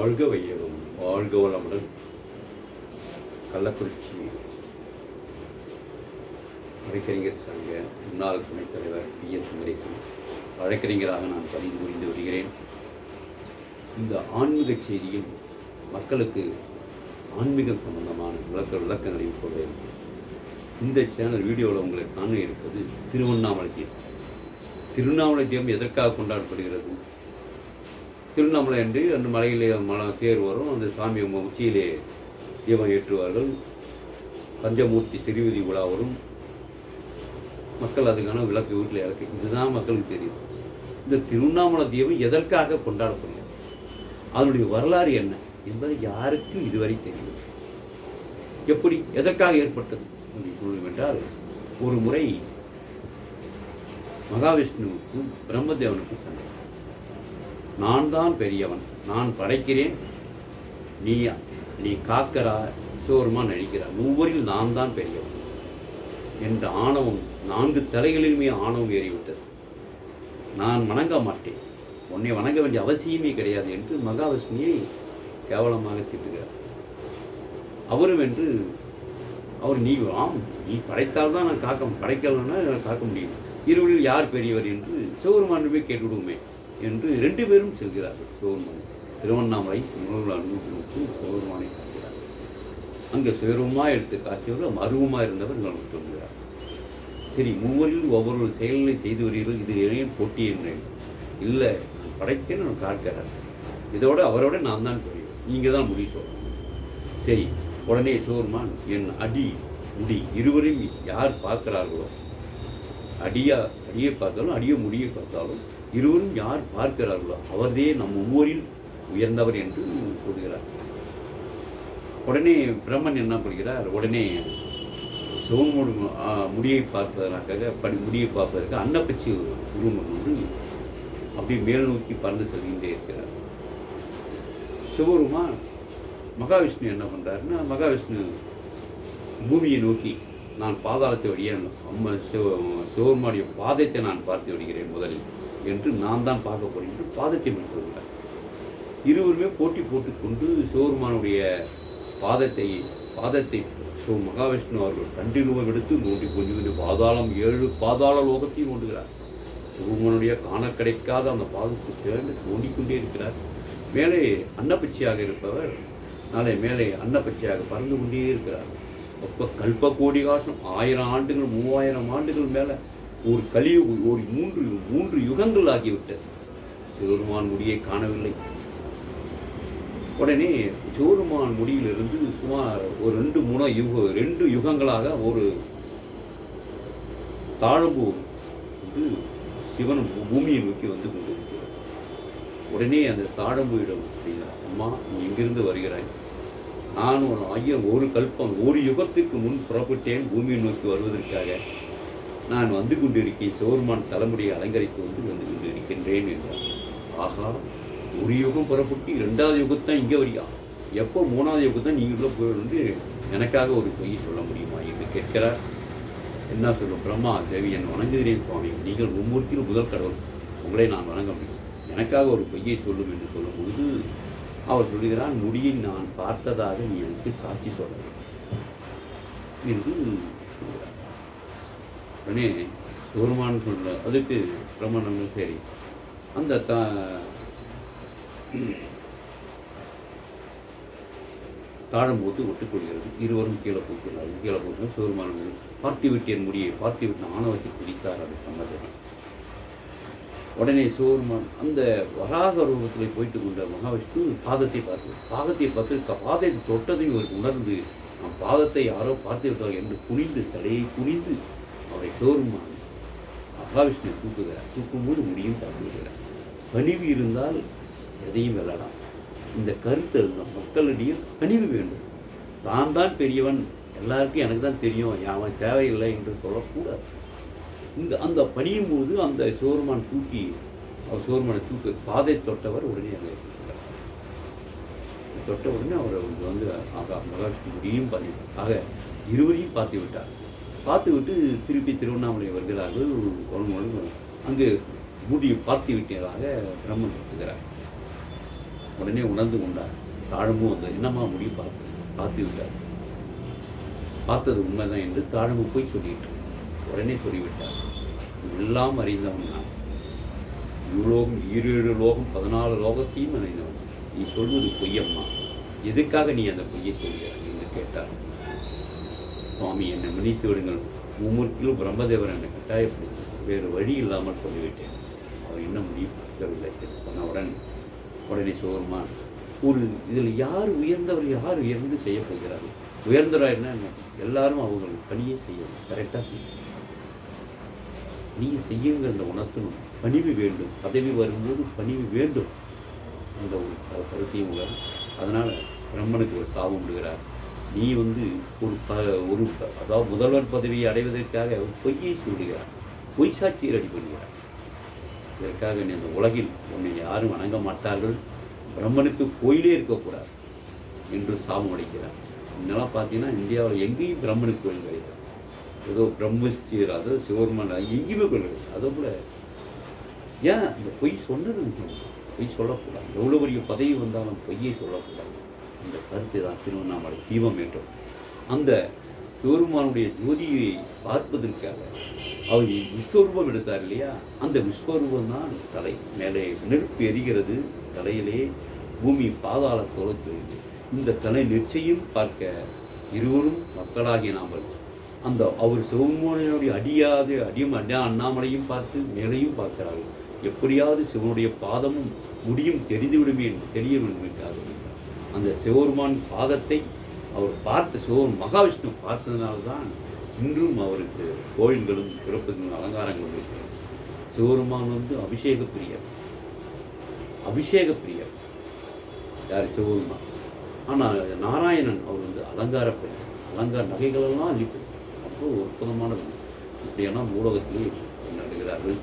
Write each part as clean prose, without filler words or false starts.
வாழ்க வையகம், வாழ்க வளமுடன். கள்ளக்குறிச்சி வழக்கறிஞர் சங்க முன்னாள் துணைத் தலைவர் PS வெங்கடேசன் வழக்கறிஞராக நான் பதிவு புரிந்து வருகிறேன். இந்த ஆன்மீக செய்தியில் மக்களுக்கு ஆன்மீகம் சம்பந்தமான விளக்கங்களையும் சொல்கிறேன். இந்த சேனல் வீடியோவில் உங்களை காண இருப்பது திருவண்ணாமலை தீபம். திருவண்ணாமலை தீபம் எதற்காக கொண்டாடப்படுகிறது? திருவண்ணாமலை அன்று அந்த மலையிலே தேர் வரும், அந்த சாமி உச்சியிலே தீபம் ஏற்றுவார்கள். பஞ்சமூர்த்தி திருவிதி விழா வரும், மக்கள் அதுக்கான விளக்கு வீட்டில் இறக்கு. இதுதான் மக்களுக்கு தெரியும். இந்த திருவண்ணாமலை தீபம் எதற்காக கொண்டாடப்படுகிறது, அதனுடைய வரலாறு என்ன என்பது யாருக்கும் இதுவரை தெரியும். எப்படி எதற்காக ஏற்பட்டது என்று சொல்லும் என்றால், ஒரு முறை மகாவிஷ்ணுவுக்கும் பிரம்மதேவனுக்கும் சண்டை. நான் தான் பெரியவன், நான் படைக்கிறேன், நீ காக்கிறா, சோர்மா நடிக்கிறார், ஒவ்வொருவரில் நான் தான் பெரியவன் என்ற ஆணவம், 4 தலைகளிலுமே ஆணவம் ஏறிவிட்டது. நான் வணங்க மாட்டேன், உன்னை வணங்க வேண்டிய அவசியமே கிடையாது என்று மகாவிஷ்ணுவை கேவலமாக திட்டுகிறார். அவரும் என்று அவர் நீ படைத்தால்தான் நான் படைக்கலன்னா காக்க முடியும், இருவரில் யார் பெரியவர் என்று சிவபெருமானுமே கேட்டுவிடுவோமே என்று 2 பேரும் செல்கிறார்கள். சிவபெருமான் திருவண்ணாமலை அனுபவத்திற்கு சிவபெருமானை காட்டுகிறார். அங்கே சிவருமாக எடுத்து காட்டியவர் அருவமாக இருந்தவர் நான் சொல்கிறார். சரி, மூவரில் ஒவ்வொரு செயல்களை செய்து வருகிறீர்கள், இது ஏன் போட்டி என்றேன். இல்லை, நான் படைக்கன்னு நான் காக்கிறார், இதோட அவரோட நான் தான் பெரியவர், நீங்கள் தான் முடிவு சொல்லணும். சரி, உடனே சிவபெருமான் என் முடி இருவரையும் யார் பார்க்கிறார்களோ, அடியை பார்த்தாலும் முடியை பார்த்தாலும் இருவரும் யார் பார்க்கிறார்களோ அவரே நம் ஒவ்வொரில் உயர்ந்தவர் என்று சொல்கிறார். உடனே பிரம்மன் என்ன பண்ணுகிறார், உடனே சிவனோடு முடியை பார்ப்பதற்கு அன்னப்பச்சி உருவம் கொண்டு அப்படியே மேல் நோக்கி பறந்து செல்கின்றே இருக்கிறார். சிவபெருமான் மகாவிஷ்ணு என்ன பண்ணுறாருன்னா, மகாவிஷ்ணு பூமியை நோக்கி நான் பாதாளத்தை வழியே சிவபெருமானுடைய பாதத்தை நான் பார்த்து விடுகிறேன் முதலில் என்று நான் தான் பார்க்க போறேன் என்று பாதத்தை பற்றி சொல்கிறார். இருவருமே போட்டி போட்டுக்கொண்டு சிவபெருமானுடைய பாதத்தை மகாவிஷ்ணு அவர்கள் கண்டிருவம் எடுத்து நோண்டி கொஞ்சம் பாதாளம் 7 பாதாள லோகத்தையும் நோண்டுகிறார். சிவபெருமானுடைய காண கிடைக்காத அந்த பாதத்தை திறந்து நோண்டிக்கொண்டே இருக்கிறார். மேலே அன்னப்பச்சியாக இருப்பவர் நாளை மேலே அன்னப்பச்சியாக பறந்து கொண்டே இருக்கிறார். அப்போ கல்ப கோடி காசம் 1000 ஆண்டுகள் 3000 ஆண்டுகள் மேலே ஒரு கலியுகம், ஒரு 3 யுகங்கள் ஆகிவிட்டது. சிவபெருமான் முடியை காணவில்லை. உடனே சிவபெருமான் முடியிலிருந்து சுமார் ஒரு 2 யுகங்களாக ஒரு தாழம்பு வந்து சிவன் பூமியை நோக்கி வந்து கொண்டிருக்கிறார். உடனே அந்த தாழம்புவிடம் அம்மா, நீ எங்கிருந்து வருகிறாய்? நான் ஒரு கல்பம், ஒரு யுகத்திற்கு முன் புறப்பட்டேன் பூமியை நோக்கி வருவதற்காக. நான் வந்து கொண்டிருக்கேன், சிவபெருமான் தலைமுடியை அலங்கரித்து வந்து கொண்டிருக்கின்றேன் என்றார். ஆகா, ஒரு யுகம் புறப்பட்டு 2வது யுகத்தான் இங்கே வரியா, எப்போ 3வது யுகத்தான் நீங்களும் போயிருந்து எனக்காக ஒரு பொய் சொல்ல முடியுமா என்று கேட்கிறார். என்ன சொல்லும், பிரம்மா தேவி, என் வணங்குகிறேன் சுவாமி, நீங்கள் மும்மூர்த்தியில் முதல் கடவுள், உங்களை நான் வணங்க முடியும், எனக்காக ஒரு பொய்யை சொல்லும் என்று சொல்லும்பொழுது அவர் சொல்கிறான், முடியை நான் பார்த்ததாக நீ எனக்கு சாட்சி சொல்ல என்று சொல்கிறார். உடனே சிவபெருமான் சொல்ற அதுக்கு பிரம்மன் சரி, அந்த தாழம்போது ஒட்டுக்கொள்கிறது. இருவரும் கீழே போகிறார்கள். கீழே போகிறது சிவபெருமான் பார்த்து விட்டேன் முடியை, பார்த்து விட்டு ஆணவத்தை பிடித்தார். அது சம்மதம். உடனே சிவபெருமான் அந்த வராக ரூபத்தில் போயிட்டு கொண்ட மகாவிஷ்ணு பாதத்தை பார்த்து பாதத்தை தொட்டதையும் இவருக்கு உணர்ந்து, நம் பாதத்தை யாரோ பார்த்து விட்டார்கள் என்று தலையை குனிந்து அவரை சிவபெருமான் மகாவிஷ்ணு தூக்கும்போது முடியும் தாக்குகிறார். பணிவு இருந்தால் எதையும் வெல்லலாம். இந்த கருத்து இருந்தால் மக்களிடையே பணிவு வேண்டும். தான் பெரியவன், எல்லாருக்கும் எனக்கு தான் தெரியும், அவன் தேவையில்லை என்று சொல்லக்கூடாது. அந்த பணியும் போது அந்த சிவபெருமான் சிவபெருமானை பாதை தொட்டவர் உடனே அதை தொட்ட உடனே அவர் வந்து மகாவிஷ்ணு முடியும் பார்த்து, ஆக இருவரையும் பார்த்து விட்டு திருப்பி திருவண்ணாமலை வருகிறார்கள். அங்கு முடியை பார்த்து விட்டதாக பிரம்மன் சொல்கிறார். உடனே உணர்ந்து கொண்டார். தாழம்பும் வந்தது. என்னம்மா முடிவு பார்த்து விட்டார். பார்த்தது உண்மைதான் என்று தாழம்பு போய் சொல்லிட்டு உடனே சொல்லிவிட்டார். எல்லாம் அறிந்தவன் நான், யுலோகம் 7 லோகம் 14 லோகத்தையும் அறிந்தவன். நீ சொல்வது பொய்யம்மா, எதுக்காக நீ அந்த பொய்யை சொல்கிறாய் என்று கேட்டார். சுவாமி, என்னை மன்னித்து விடுங்கள், மும்மூர்த்தியிலும் பிரம்மதேவர் என்னை கட்டாயப்படுத்தி வேறு வழி இல்லாமல் சொல்லிவிட்டேன். அவர் இன்னும் முடிவு பார்க்கவில்லை சொன்னவுடன் உடனே சோகமா, ஒரு இதில் யார் உயர்ந்தவர், யார் உயர்ந்து செய்ய போகிறார்கள்? உயர்ந்தவராக என்ன, எல்லாரும் அவங்க பணியை செய்யணும், கரெக்டாக செய்யணும். நீங்கள் செய்யுங்கிறத உணர்த்தணும். பணிவு வேண்டும், பதவி வரும்போது பணிவு வேண்டும் அந்த ஒரு கருத்தையும் உணரும். அதனால் பிரம்மனுக்கு ஒரு சாபம் விடுகிறார். நீ ஒரு அதாவது முதல்வர் பதவியை அடைவதற்காக பொய்யை சொல்லுகிறார், பொய் சாட்சியை ரெடி பண்ணுகிறார். இதற்காக நீ அந்த உலகில் உன்னை யாரும் வணங்க மாட்டார்கள், பிரம்மனுக்கு கோயிலே இருக்கக்கூடாது என்று சாபம் அடைக்கிறார். இதெல்லாம் பார்த்தீங்கன்னா இந்தியாவில் எங்கேயும் பிரம்மனுக்கு கோயில் கிடையாது. ஏதோ பிரம்மஸ்ரீர், அதாவது சிவபெருமான் எங்கேயுமே கோயில் கிடையாது. அதோ கூட ஏன் இந்த பொய் சொன்னது முக்கியம். பொய் சொல்லக்கூடாது, எவ்வளோ பெரிய பதவி வந்தாலும் பொய்யை சொல்லக்கூடாது. அந்த கருத்தை தான் திருவண்ணாமலை தீபம் என்றும். அந்த சிவபெருமானுடைய ஜோதியை பார்ப்பதற்காக அவர் விஸ்வரூபம் எடுத்தார் இல்லையா, அந்த விஸ்வரூபம் தான் தலை. மேலே நெருப்பு எரிகிறது, தலையிலே பூமி பாதாள தொலைத்து இந்த தலை நிச்சயம் பார்க்க இருவரும் மக்களாகிய நாமல் அந்த அவர் சிவபெருமானுடைய அண்ணாமலையும் பார்த்து மேலையும் பார்க்கிறார்கள். எப்படியாவது சிவனுடைய பாதமும் முடியும் தெரிந்துவிடுமே தெரிய வேண்டும். அந்த சிவபெருமான் பாதத்தை அவர் பார்த்த மகாவிஷ்ணு பார்த்ததுனால்தான் இன்றும் அவருக்கு கோயில்களும் சிறப்புகளும் அலங்காரங்களும் இருக்கிறது. சிவபெருமான் அபிஷேக பிரியர் யார்? சிவபெருமான். ஆனால் நாராயணன் அவர் அலங்கார பிரியர். அலங்கார நகைகளெல்லாம் அளிப்பது அவ்வளோ அற்புதமானது. இப்படியெல்லாம் ஊடகத்திலே நடுகிறார்கள்.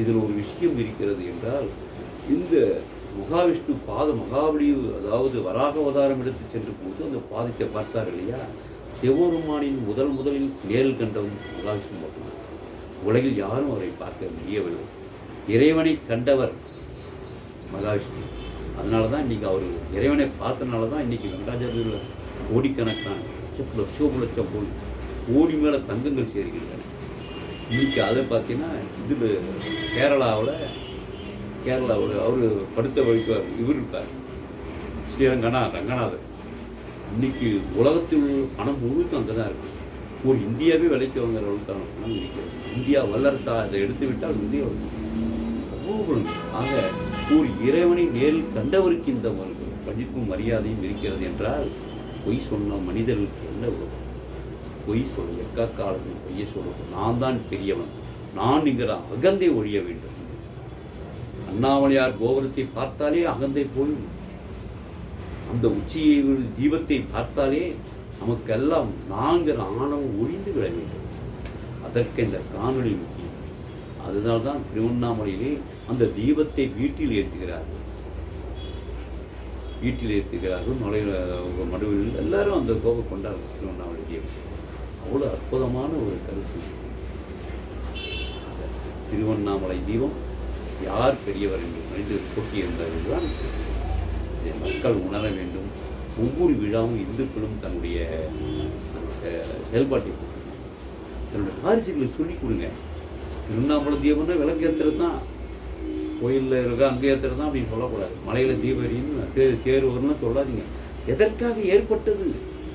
இதில் ஒரு விஷயம் இருக்கிறது என்றால், இந்த மகாவிஷ்ணு மகாபலி அதாவது வராக அவதாரம் எடுத்து சென்ற போது அந்த பாதத்தை பார்த்தார் இல்லையா, சிவபெருமானின் முதலில் நேரில் கண்டவன் மகாவிஷ்ணு மட்டும்தான். உலகில் யாரும் அவரை பார்க்க முடியவில்லை. இறைவனை கண்டவர் மகாவிஷ்ணு. அதனால தான் இன்றைக்கி அவர் இறைவனை பார்த்தனால தான் இன்றைக்கி வெங்கடாஜலபதியில் கோடிக்கணக்கான லட்சம் கோடி மேலே தங்கங்கள் சேர்க்கின்றன. இன்றைக்கி அதை பார்த்தீங்கன்னா இதில் கேரளாவில் அவர் படுத்த வைப்பார். இவர் இருக்கார் ரங்கநாதர். இன்னைக்கு உலகத்தில் உள்ள பணம் முழுக்க அங்கே தான் இருக்குது. ஒரு இந்தியாவே விலைக்கு வாங்குற அளவுக்கான பணம் இருக்கிறது. இந்தியா வல்லரசாக அதை எடுத்து விட்டால் இந்தியா அவ்வளோ. ஆக ஒரு இறைவனை நேரில் கண்டவருக்கு இந்த மதிப்பும் மரியாதையும் இருக்கிறது என்றால், பொய் சொன்ன மனிதர்களுக்கு என்ன உலகம்? பொய் சொல்ல எக்காலத்தில் பொய்யை சொல்ல நான் தான் பெரியவன், நான் என்கிற அகந்தை ஒழிய வேண்டும். அண்ணாமலையார் கோபுரத்தை பார்த்தாலே அகந்தை போயும், அந்த உச்சியை தீபத்தை பார்த்தாலே நமக்கெல்லாம் நான்கிற ஆணவம் ஒழிந்து விட வேண்டும். அதற்கு இந்த காணொளி முக்கியம். அதனால்தான் திருவண்ணாமலையிலே அந்த தீபத்தை வீட்டில் ஏற்றுகிறார்கள். மடுவில் எல்லாரும் அந்த கோபம் கொண்டாடுறாங்க. திருவண்ணாமலை தீபம் அவ்வளோ அற்புதமான ஒரு கருத்து. திருவண்ணாமலை தீபம் யார் பெரியவர் என்று மனிதர் போட்டியிருந்தார்கள் தான் மக்கள் உணர வேண்டும். ஒவ்வொரு விழாவும் இந்துக்களும் தன்னுடைய செயல்பாட்டை தன்னுடைய வாரிசுகளுக்கு சொல்லிக் கொடுங்க. திருவண்ணாமலை தீபம்னா விளக்கு ஏற்றுறது தான், கோயிலில் இருக்க அங்கே ஏற்றுறது தான் அப்படின்னு சொல்லக்கூடாது. மலையில் தீபம் எரியும் தேர் வரும்னு சொல்லாதீங்க. எதற்காக ஏற்பட்டது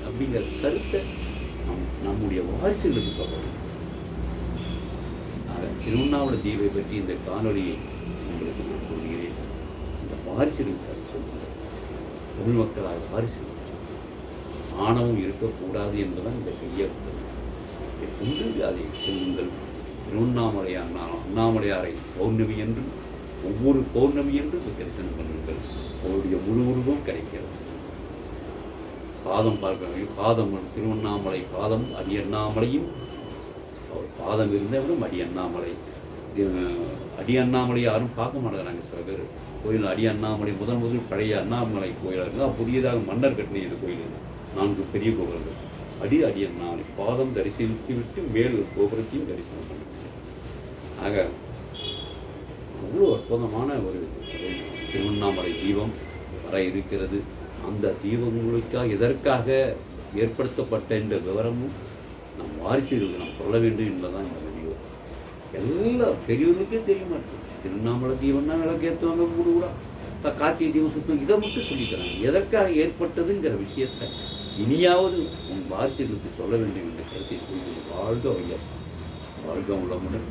அப்படிங்கிற கருத்தை நம்முடைய வாரிசுகளுக்கு சொல்லணும். திருவண்ணாமலை தீபை பற்றி இந்த காணொலியை உங்களுக்கு நான் சொல்கிறேன். இந்த வாரிசுகளுக்கு சொல்லுங்கள். தமிழ் மக்களாக வாரிசுகளுக்கு சொல்லுங்கள். ஆணவம் இருக்கக்கூடாது என்பதுதான் இந்த கையை கொண்டு அதை சொல்லுங்கள். திருவண்ணாமலை அண்ணாமலையாரை பௌர்ணமி என்று ஒவ்வொரு பௌர்ணமி என்று தரிசனம் பண்ணுங்கள். அவருடைய முழு உருவம் கிடைக்கிறது. பாதம் பார்க்க பாதம் திருவண்ணாமலை பாதம் அடி அண்ணாமலையும் அவர் பாதம் இருந்தவரும் அடி அண்ணாமலை யாரும் பார்க்க மாட்டேங்கிறாங்க. சில பேர் கோயில் அடி அண்ணாமலை முதல் பழைய அண்ணாமலை கோயிலாக இருந்தால் புதியதாக மன்னர் கட்டின இந்த கோயில் 4 பெரிய கோபுரங்கள். அடி அண்ணாமலை பாதம் தரிசித்து விட்டு மேல் கோபுரத்தையும் தரிசனம் பண்ணுங்க. ஆக அவ்வளோ அற்புதமான ஒரு திருவண்ணாமலை தீபம் வர இருக்கிறது. அந்த தீபங்களுக்காக எதற்காக ஏற்படுத்தப்பட்ட என்ற விவரமும் நம் வாரிசுகளுக்கு நாம் சொல்ல வேண்டும் என்பதுதான் இந்த வீடியோ. எல்லா பெரியவர்களுக்கே தெரிய மாட்டேங்குது. திருவண்ணாமலை தீபம்னா விளக்கேற்றுவாங்க, மூடு கூட கார்த்திகை தீபம் சுத்தம், இதை மட்டும் சொல்லித்தராங்க. எதற்காக ஏற்பட்டதுங்கிற விஷயத்தை இனியாவது உன் வாரிசுகளுக்கு சொல்ல வேண்டும் என்ற கருத்தை கூறி வாழ்க வையம், வாழ்க உளமுடன்.